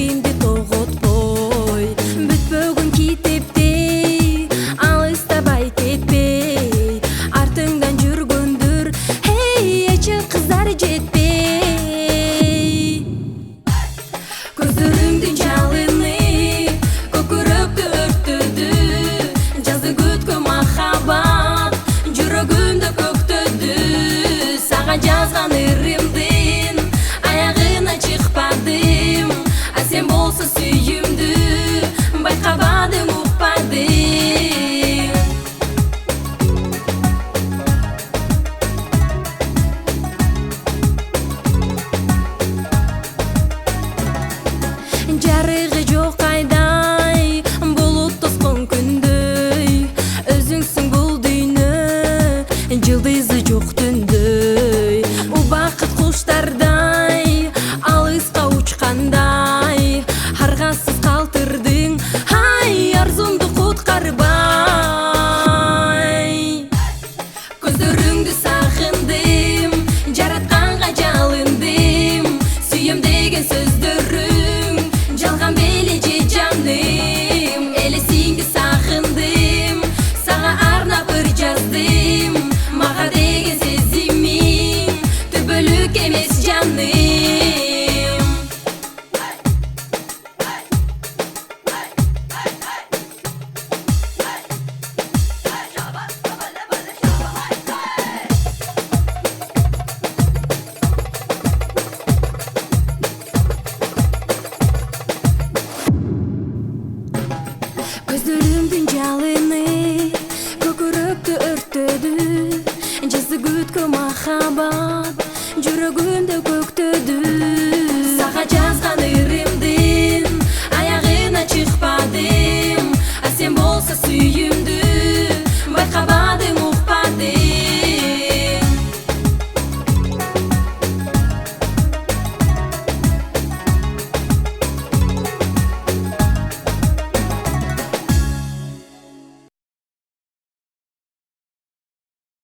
жүрегимди тоготпой, бүтпөгөн китептей алыстабай кетпей, артыңдан жүргөндүр эй эче кыздар жетпей. Көздөрүңдүн жалыны көкүрөктү өрттөдү, жазды күткөн махаббат жүрөгүмдү көктөдү. Сага жазган ырымдын аягына чыкпадым, а сен болсо сүйүмдү байкабадым, укпадым. Жарыгы жок айдай, булут тоскон күндөй, өзүңсүң бул дүйнө, жылдызы жок түндөй. Убакыт куштардай алыска учкандай, аргасыз калтырдың ай арзумду куткарбай. Көздөрүңдү сагындым, жаратканга жалындым, сүйөм деген сөздөрүң жалган беле же жаным. Элесиңди сагындым, сага арнап ыр жаздым, мага деген сезимиң түбөлүк эмес жаным. Көздөрүмдүн жалыны көкүрөктү өрттөдү, жазды күткөн махаббат жүрөгүмдү көктөдү.